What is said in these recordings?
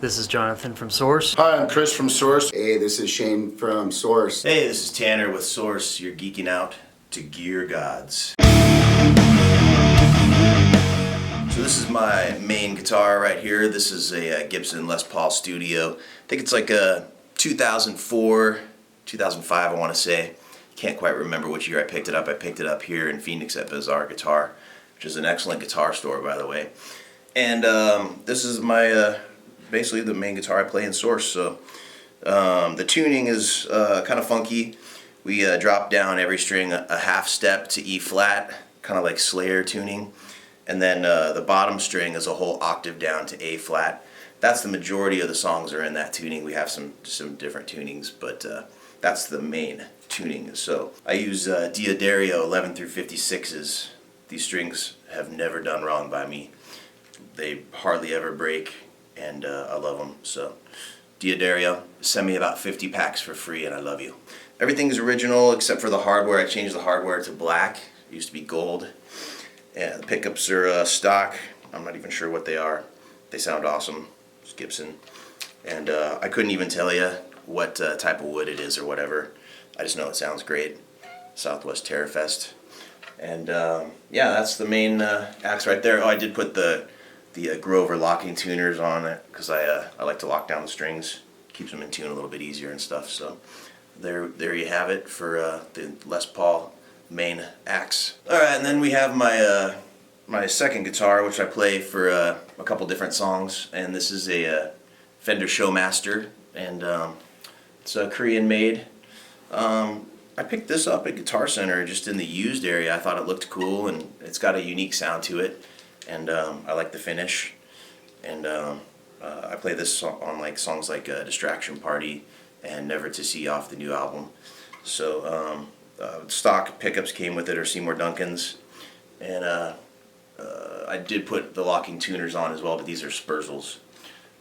This is Jonathan from Sorxe. Hi, I'm Chris from Sorxe. Hey, this is Shane from Sorxe. Hey, this is Tanner with Sorxe. You're geeking out to gear gods. So this is my main guitar right here. This is a Gibson Les Paul Studio. I think it's like a 2004, 2005 I want to say. Can't quite remember which year I picked it up. I picked it up here in Phoenix at Bizarre Guitar, which is an excellent guitar store, by the way. And this is my basically the main guitar I play in Sorxe. So the tuning is kind of funky. We drop down every string a half step to E flat, kind of like Slayer tuning. And then the bottom string is a whole octave down to A flat. That's the majority of the songs are in that tuning. We have some different tunings, but that's the main tuning. So I use Diodario 11 through 56s. These strings have never done wrong by me. They hardly ever break, and I love them. So Diodario, send me about 50 packs for free and I love you. Everything's original except for the hardware. I changed the hardware to black. It used to be gold. Yeah, the pickups are stock. I'm not even sure what they are. They sound awesome. It's Gibson. And I couldn't even tell you what type of wood it is or whatever. I just know it sounds great. Southwest Terrafest. And yeah, that's the main axe right there. Oh, I did put the Grover locking tuners on it because I like to lock down the strings. Keeps them in tune a little bit easier and stuff. So there you have it for the Les Paul main axe. Alright, and then we have my my second guitar, which I play for a couple different songs, and this is a Fender Showmaster, and it's a Korean made. I picked this up at Guitar Center just in the used area. I thought it looked cool and it's got a unique sound to it, and I like the finish, and I play this on like songs like Distraction Party and Never to See off the new album. So stock pickups came with it, or Seymour Duncan's, and I did put the locking tuners on as well, but these are Spurzels.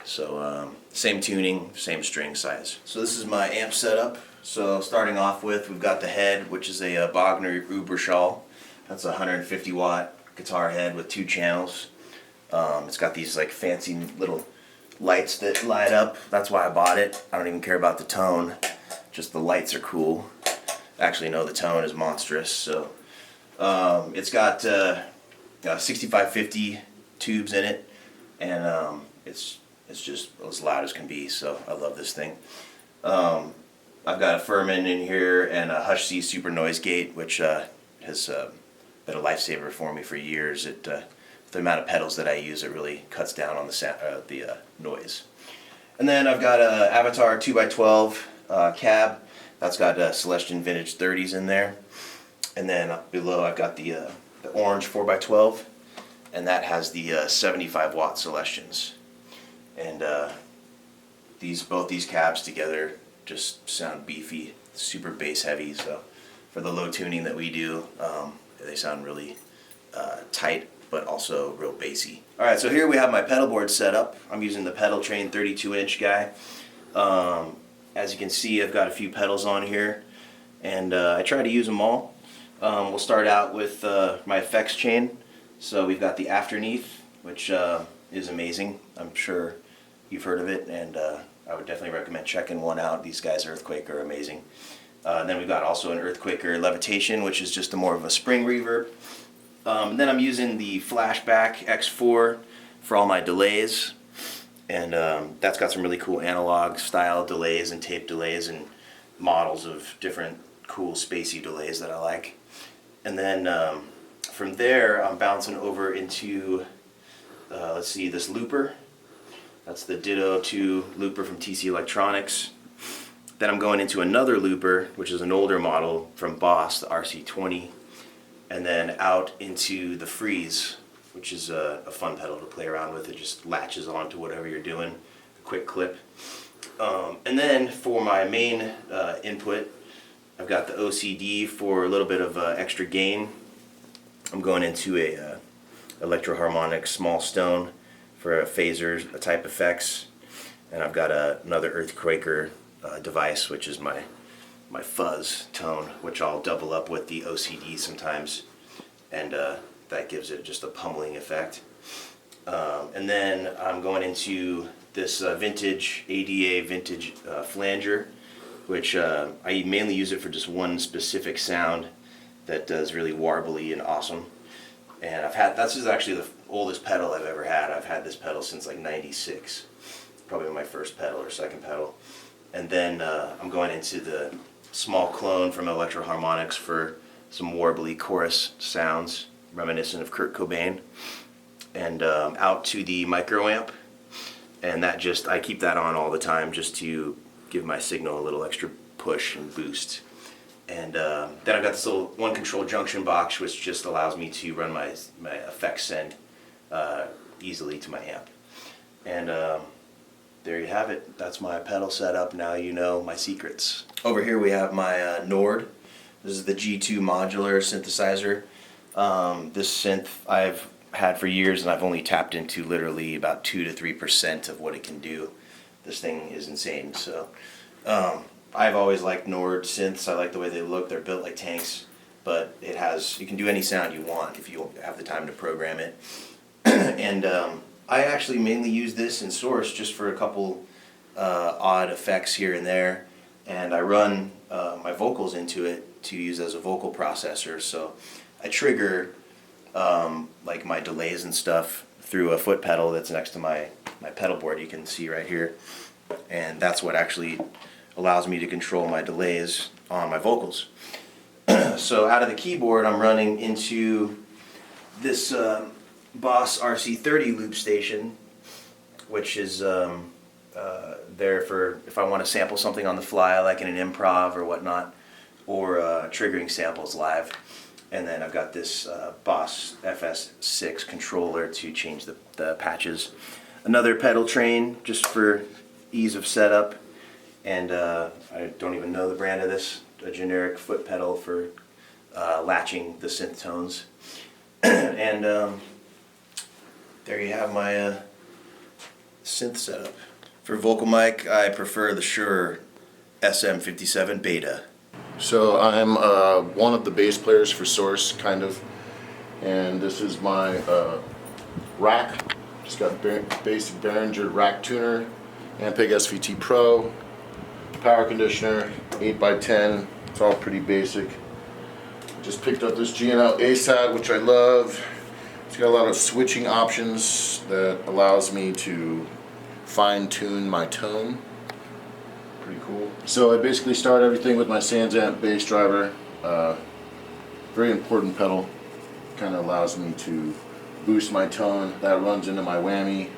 So same tuning, same string size. So this is my amp setup. So starting off with, we've got the head, which is a Bogner Uberschall. That's a 150 watt guitar head with 2 channels. It's got these like fancy little lights that light up. That's why I bought it. I don't even care about the tone, just the lights are cool. Actually, no, the tone is monstrous. So it's got 6550 tubes in it, and it's just as loud as can be. So I love this thing. I've got a Furman in here and a Hush C Super Noise Gate, which has been a lifesaver for me for years. The amount of pedals that I use, it really cuts down on the noise. And then I've got a Avatar 2x12 cab. That's got Celestion Vintage 30s in there. And then up below I've got the orange 4x12, and that has the 75 watt Celestions. And both these cabs together just sound beefy, super bass heavy. So for the low tuning that we do, they sound really tight, but also real bassy. Alright, so here we have my pedal board set up. I'm using the Pedal Train 32-inch guy. As you can see, I've got a few pedals on here, and I try to use them all. We'll start out with my effects chain. So we've got the Afterneath, which is amazing. I'm sure you've heard of it, and I would definitely recommend checking one out. These guys, Earthquake, are amazing. Then we've got also an Earthquaker Levitation, which is just more of a spring reverb. And then I'm using the Flashback X4 for all my delays, and that's got some really cool analog style delays and tape delays and models of different cool spacey delays that I like. And then from there I'm bouncing over into let's see, this looper. That's the Ditto 2 looper from TC Electronics. Then I'm going into another looper, which is an older model from Boss, the RC20, and then out into the Freeze, which is a fun pedal to play around with. It just latches onto whatever you're doing, a quick clip. And then for my main input, I've got the OCD for a little bit of extra gain. I'm going into a Electro-Harmonic Small Stone for phasers, type effects, and I've got another Earthquaker device, which is my fuzz tone, which I'll double up with the OCD sometimes, and that gives it just a pummeling effect. And then I'm going into this vintage ADA vintage flanger, which I mainly use it for just one specific sound that does really warbly and awesome. And this is actually the oldest pedal I've ever had. I've had this pedal since like '96, probably my first pedal or second pedal. And then I'm going into the small clone from Electro Harmonics for some warbly chorus sounds reminiscent of Kurt Cobain, and out to the micro amp, and I keep that on all the time just to give my signal a little extra push and boost. And then I've got this little one control junction box, which just allows me to run my effects send easily to my amp. And there you have it. That's my pedal setup. Now you know my secrets. Over here we have my Nord. This is the G2 modular synthesizer. This synth I've had for years, and I've only tapped into literally about 2 to 3% of what it can do. This thing is insane. So I've always liked Nord synths. I like the way they look. They're built like tanks, but you can do any sound you want if you have the time to program it. And I actually mainly use this in Sorxe just for a couple odd effects here and there, and I run my vocals into it to use as a vocal processor. So I trigger like my delays and stuff through a foot pedal that's next to my pedal board, you can see right here, and that's what actually allows me to control my delays on my vocals. So out of the keyboard I'm running into this Boss RC30 loop station, which is there for if I want to sample something on the fly, like in an improv or whatnot, or triggering samples live. And then I've got this Boss FS6 controller to change the patches. Another pedal train just for ease of setup, and I don't even know the brand of this, a generic foot pedal for latching the synth tones. And there you have my synth setup. For vocal mic, I prefer the Shure SM57 Beta. So I'm one of the bass players for Sorxe, kind of, and this is my rack. Just got basic Behringer rack tuner, Ampeg SVT Pro, power conditioner, 8x10. It's all pretty basic. Just picked up this G&L ASAT, which I love. It's got a lot of switching options that allows me to fine-tune my tone. Pretty cool. So I basically start everything with my SansAmp bass driver. Very important pedal. Kind of allows me to boost my tone. That runs into my whammy.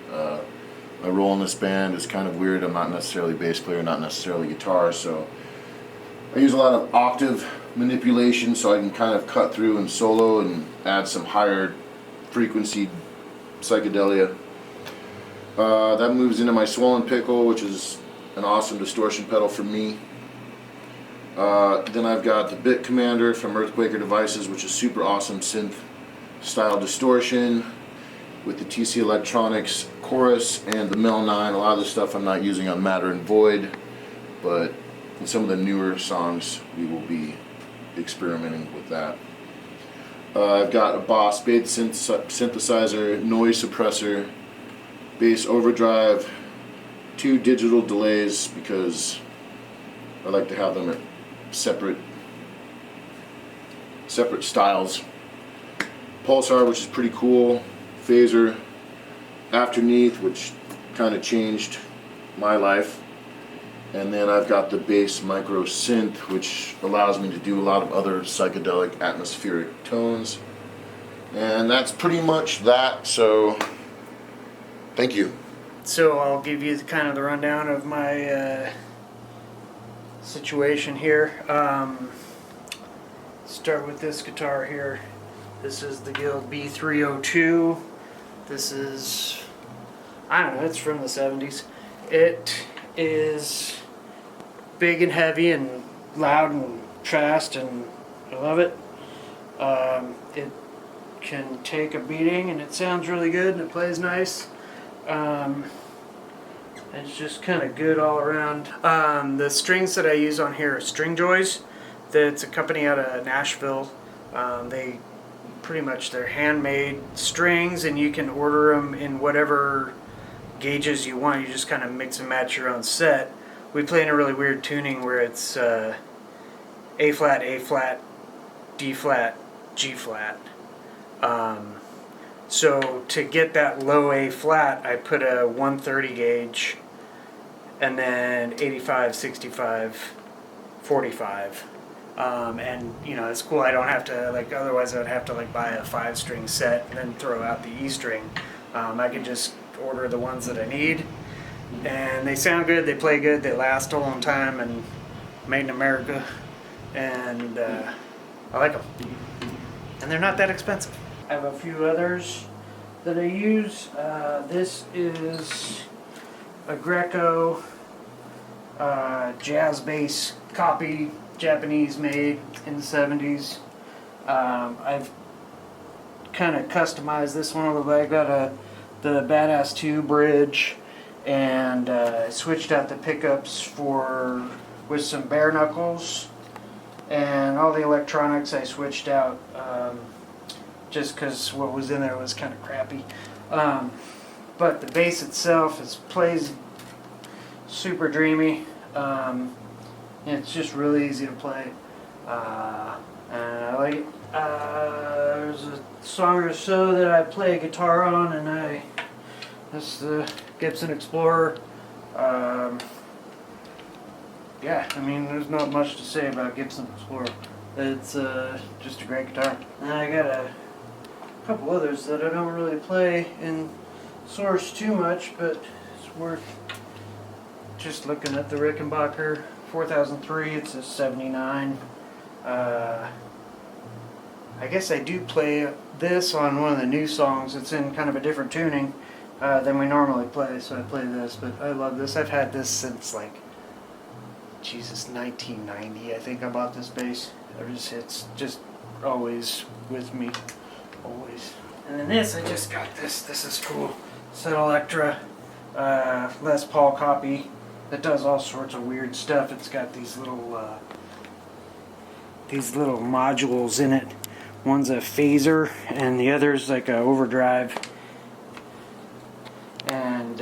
My role in this band is kind of weird. I'm not necessarily a bass player, not necessarily guitar, so I use a lot of octave manipulation so I can kind of cut through and solo and add some higher frequency psychedelia. That moves into my Swollen Pickle, which is an awesome distortion pedal for me. Then I've got the Bit Commander from Earthquaker Devices, which is super awesome synth style distortion with the TC Electronics chorus and the Mel 9. A lot of the stuff I'm not using on Matter and Void, but in some of the newer songs we will be experimenting with that. I've got a Boss bass synthesizer, noise suppressor, bass overdrive, 2 digital delays because I like to have them at separate styles. Pulsar, which is pretty cool. Phaser, Afterneath, which kind of changed my life. And then I've got the bass micro synth, which allows me to do a lot of other psychedelic atmospheric tones. And that's pretty much that, so thank you. So I'll give you kind of the rundown of my situation here. Start with this guitar here. This is the Guild B302. This is, I don't know, it's from the 70s. It is big and heavy and loud and fast, and I love it. It can take a beating and it sounds really good and it plays nice. It's just kind of good all around. The strings that I use on here are String Joys. That's a company out of Nashville. They pretty much, they're handmade strings, and you can order them in whatever gauges you want. You just kind of mix and match your own set. We play in a really weird tuning where it's A flat, A flat, D flat, G flat. So to get that low A flat, I put a 130 gauge and then 85, 65, 45. And it's cool. I don't have to otherwise I would have to buy a 5-string set and then throw out the E string. I can just order the ones that I need, and they sound good, they play good, they last a long time, and made in America, and I like them. And they're not that expensive. I have a few others that I use. This is a Greco jazz bass copy, Japanese made in the 70s. I've kind of customized this one a little bit. I got the Badass 2 bridge, and switched out the pickups with some bare knuckles, and all the electronics I switched out just because what was in there was kind of crappy. But the bass itself plays super dreamy. It's just really easy to play, and I like it. There's a song or so that I play guitar on, and that's the Gibson Explorer. Yeah, I mean, there's not much to say about Gibson Explorer. It's just a great guitar. And I got a couple others that I don't really play in Sorxe too much, but it's worth just looking at. The Rickenbacker 4003, it's a 79. I guess I do play this on one of the new songs. It's in kind of a different tuning than we normally play, so I play this, but I love this. I've had this since 1990, I think I bought this bass. It's just always with me, always. And then this, I just got this. This is cool. It's an Electra Les Paul copy that does all sorts of weird stuff. It's got these little modules in it. One's a phaser, and the other's like a overdrive. And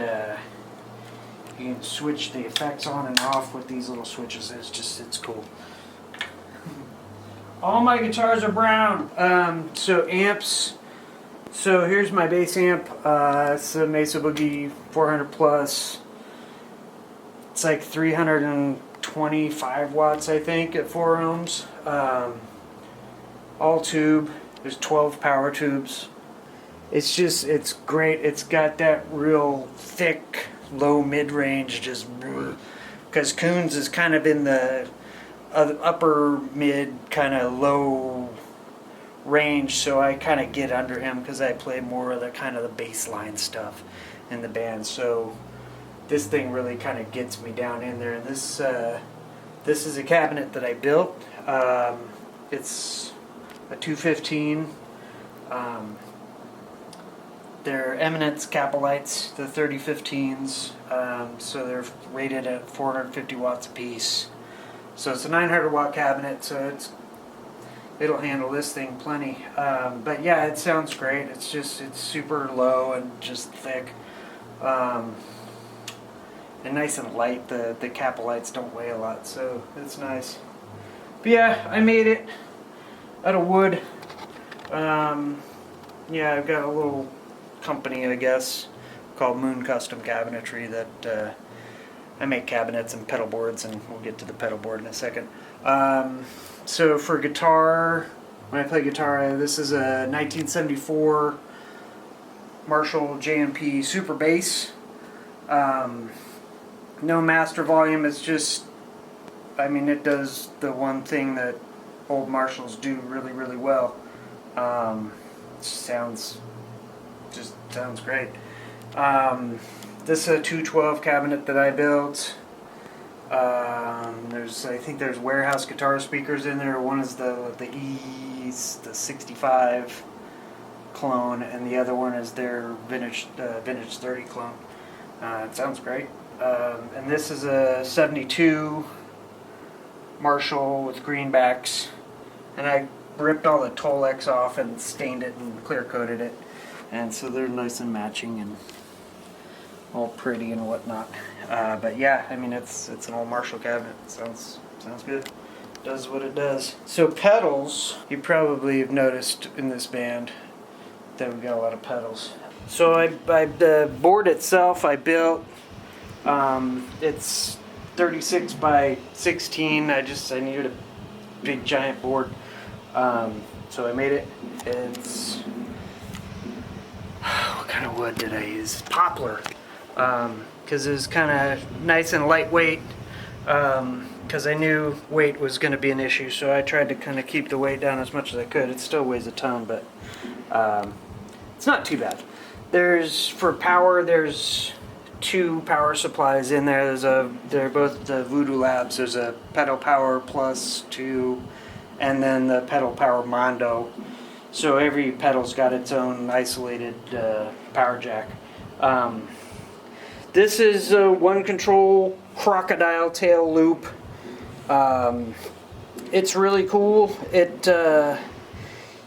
you can switch the effects on and off with these little switches. It's cool. All my guitars are brown. So amps. So here's my bass amp. It's a Mesa Boogie 400 plus. It's like 325 watts, I think, at 4 ohms. All tube. There's 12 power tubes. It's great. It's got that real thick, low mid-range, just because Coons is kind of in the upper mid, kind of low range, so I kind of get under him because I play more of the kind of the bass line stuff in the band. So this thing really kind of gets me down in there. And this is a cabinet that I built. It's a 215. They're Eminence Capelites, the 3015s. So they're rated at 450 watts a piece. So it's a 900 watt cabinet, so it'll handle this thing plenty. But yeah, it sounds great. It's super low and just thick. And nice and light. The Capelites don't weigh a lot, so it's nice. But yeah, I made it out of wood. Yeah, I've got a little company, I guess, called Moon Custom Cabinetry that I make cabinets and pedal boards, and we'll get to the pedal board in a second. So for guitar, when I play guitar, this is a 1974 Marshall J&P Super Bass. No master volume. It's just, I mean, it does the one thing that old Marshalls do really, really well. Sounds great. This is a 212 cabinet that I built. I think there's warehouse guitar speakers in there. One is the 65 clone, and the other one is their vintage 30 clone. It sounds great. And this is a 72 Marshall with greenbacks, and I ripped all the Tolex off and stained it and clear coated it, and so they're nice and matching. And all pretty and whatnot. But yeah, I mean it's an old Marshall cabinet. Sounds good. Does what it does. So pedals, you probably have noticed in this band that we got a lot of pedals. So the board itself I built. It's 36 by 16. I needed a big giant board. So I made it. It's what kind of wood did I use? Poplar. Because it was kind of nice and lightweight. Because I knew weight was going to be an issue, so I tried to kind of keep the weight down as much as I could. It still weighs a ton, but it's not too bad. For power, there's 2 power supplies in there. They're both the Voodoo Labs. There's a Pedal Power Plus 2, and then the Pedal Power Mondo. So every pedal's got its own isolated power jack. This is a one control crocodile tail loop. It's really cool.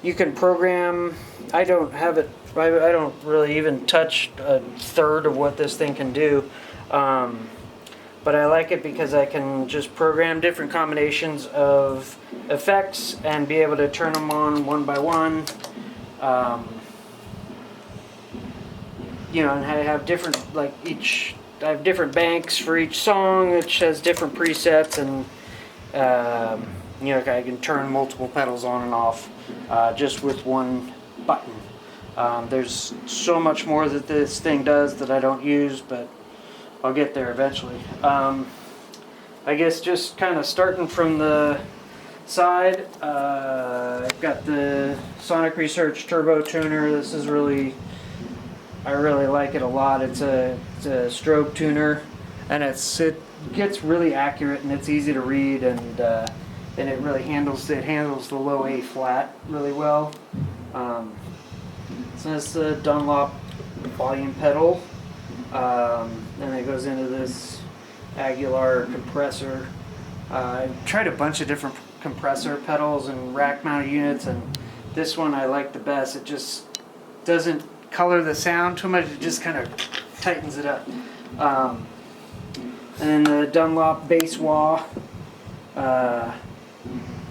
You can program. I don't have it. I don't really even touch a third of what this thing can do. But I like it because I can just program different combinations of effects and be able to turn them on one by one. And I have different, I have different banks for each song, which has different presets, and I can turn multiple pedals on and off just with one button. There's so much more that this thing does that I don't use, but I'll get there eventually. I guess just kind of starting from the side, I've got the Sonic Research Turbo Tuner. I really like it a lot. It's a strobe tuner, and it gets really accurate, and it's easy to read, and it really handles the low A flat really well. So it's the Dunlop volume pedal, and it goes into this Aguilar compressor. I tried a bunch of different compressor pedals and rack mounted units, and this one I like the best. It just doesn't color the sound too much, it just kind of tightens it up. And then the Dunlop bass wah. I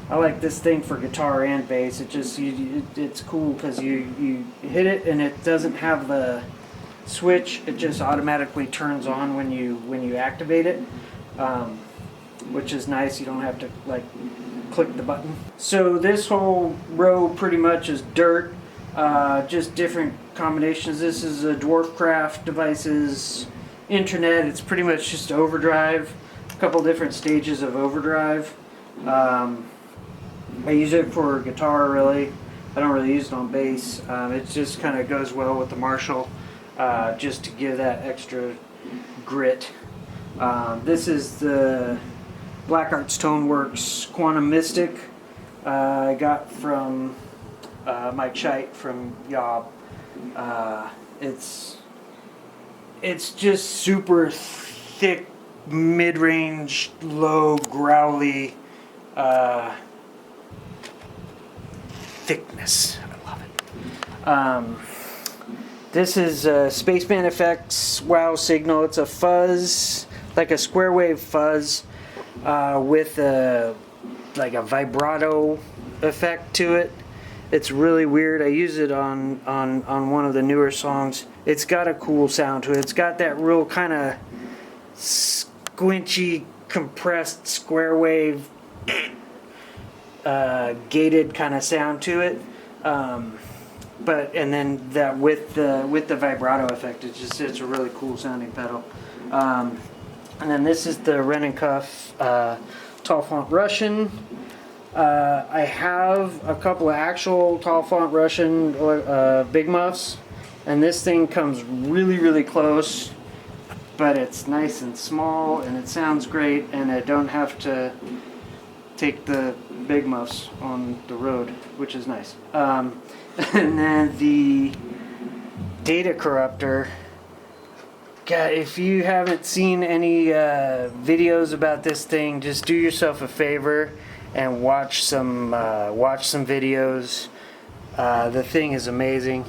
like this thing for guitar and bass. It's cool because you hit it and it doesn't have the switch. It just automatically turns on when you activate it, which is nice. You don't have to click the button. So this whole row pretty much is dirt. Just different combinations. This is a Dwarfcraft Devices internet. It's pretty much just overdrive, a couple different stages of overdrive. I use it for guitar really. I don't really use it on bass. It just kind of goes well with the Marshall, just to give that extra grit. This is the Black Arts Toneworks Quantum Mystic. I got from Mike Scheidt from Yob. It's just super thick, mid-range, low, growly thickness. I love it. This is Spaceman Effects Wow Signal. It's a fuzz, like a square wave fuzz, with a vibrato effect to it. It's really weird. I use it on one of the newer songs. It's got a cool sound to it. It's got that real kind of squinchy, compressed square wave, gated kind of sound to it. And then that with the vibrato effect, it's a really cool sounding pedal. And then this is the Ren & Cuff Tall Font Russian. I have a couple of actual Tall Font Russian big muffs, and this thing comes really, really close, but it's nice and small, and it sounds great, and I don't have to take the big muffs on the road, which is nice. And then the Data Corruptor. God, if you haven't seen any videos about this thing, just do yourself a favor and watch some videos. The thing is amazing.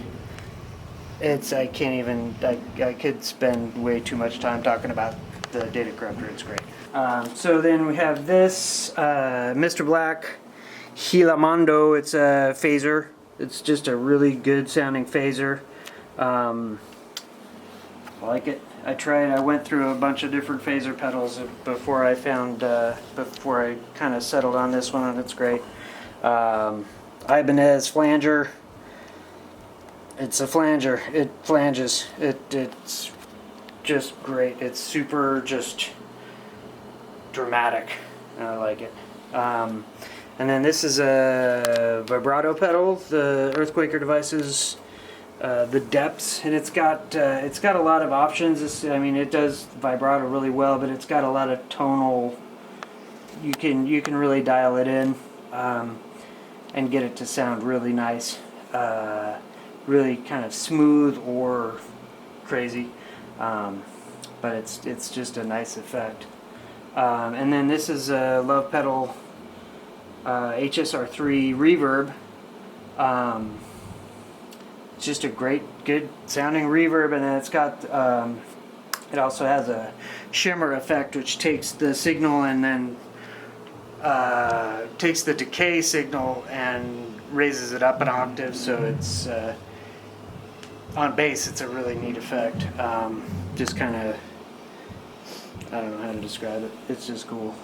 I can't even, I could spend way too much time talking about the data corruptor. It's great. So then we have this Mr. Black Hilamando. It's a phaser. It's just a really good sounding phaser. I like it. I went through a bunch of different phaser pedals before I kind of settled on this one, and it's great. Ibanez flanger. It's a flanger. It flanges. It's just great. It's super just dramatic. I like it. And then this is a vibrato pedal, the Earthquaker Devices, the depths, and it's got a lot of options. It does vibrato really well, but it's got a lot of tonal. You can really dial it in and get it to sound really nice, really kind of smooth or crazy, but it's just a nice effect. And then this is a Love Pedal HSR3 reverb. It's just a good sounding reverb, and then it's got it also has a shimmer effect, which takes the signal and then takes the decay signal and raises it up an octave. So it's on bass, it's a really neat effect. Just kind of, I don't know how to describe it. It's just cool.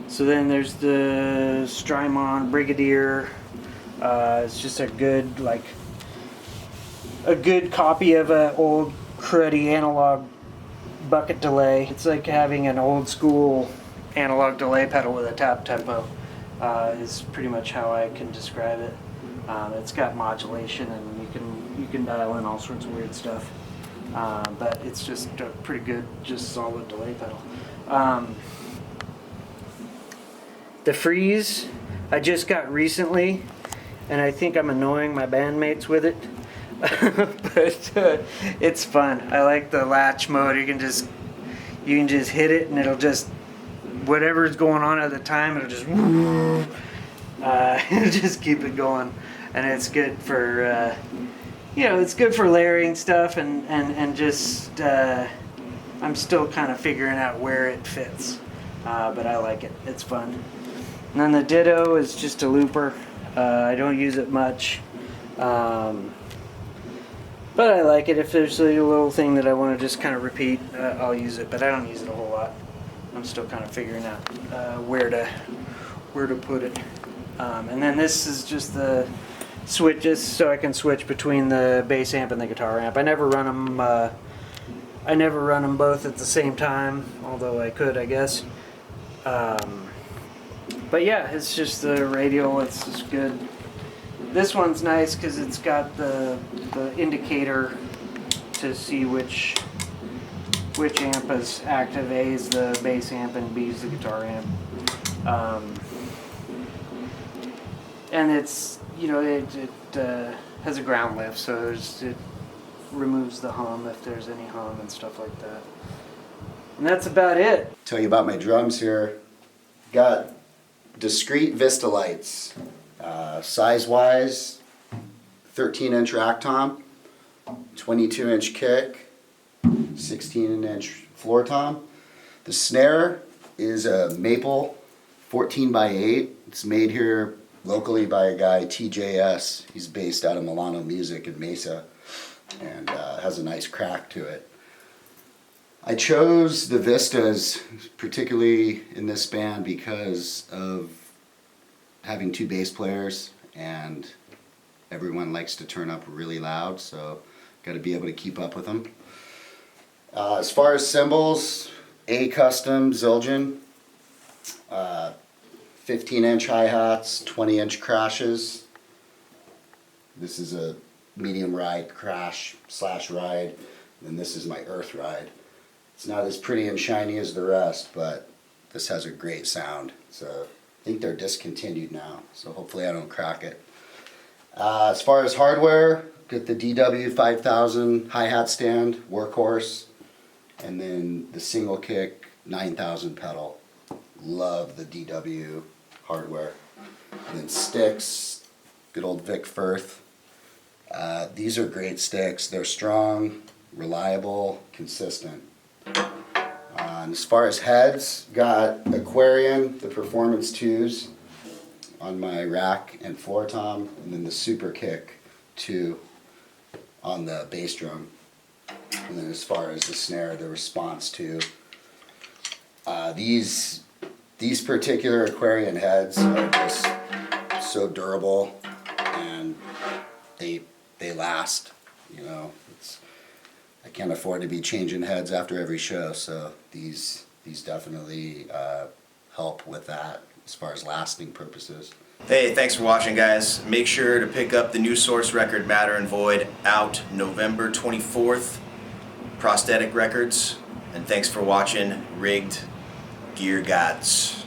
So then there's the Strymon Brigadier. It's just a good copy of an old cruddy analog bucket delay. It's like having an old school analog delay pedal with a tap tempo. Is pretty much how I can describe it. It's got modulation, and you can dial in all sorts of weird stuff. But it's just a pretty good, just solid delay pedal. The Freeze I just got recently, and I think I'm annoying my bandmates with it. But it's fun. I like the latch mode. You can just hit it, and it'll just, whatever's going on at the time, it'll just just keep it going. And it's good for it's good for layering stuff, and just I'm still kind of figuring out where it fits, but I like it. It's fun. And then the Ditto is just a looper. I don't use it much, but I like it. If there's a little thing that I want to just kind of repeat, I'll use it, but I don't use it a whole lot. I'm still kind of figuring out where to put it. And then this is just the switches, so I can switch between the bass amp and the guitar amp. I never run them both at the same time, although I could, I guess. But yeah, it's just the radial. It's just good. This one's nice because it's got the indicator to see which amp is active. A is the bass amp and B is the guitar amp. And it's, it has a ground lift, so it removes the hum if there's any hum and stuff like that. And that's about it. Tell you about my drums here. Got discrete Vista lights, size-wise, 13-inch rack tom, 22-inch kick, 16-inch floor tom. The snare is a maple 14x8. It's made here locally by a guy, TJS. He's based out of Milano Music in Mesa, and has a nice crack to it. I chose the Vistas, particularly in this band, because of having two bass players, and everyone likes to turn up really loud, so got to be able to keep up with them. As far as cymbals, A Custom Zildjian, 15-inch hi-hats, 20-inch crashes. This is a medium ride crash / ride, and this is my earth ride. It's not as pretty and shiny as the rest, but this has a great sound. So I think they're discontinued now, so hopefully I don't crack it. As far as hardware, get the DW5000 hi-hat stand, workhorse, and then the single kick 9000 pedal. Love the DW hardware. And then sticks, good old Vic Firth. These are great sticks. They're strong, reliable, consistent. And as far as heads, got Aquarian, the Performance 2s on my rack and floor tom, and then the Super Kick 2 on the bass drum. And then as far as the snare, the Response 2. These particular Aquarian heads are just so durable, and they last. You know, I can't afford to be changing heads after every show, so these definitely help with that as far as lasting purposes. Hey, thanks for watching, guys. Make sure to pick up the new Sorxe record, Matter and Void, out November 24th, Prosthetic Records. And thanks for watching Rigged Gear Gods.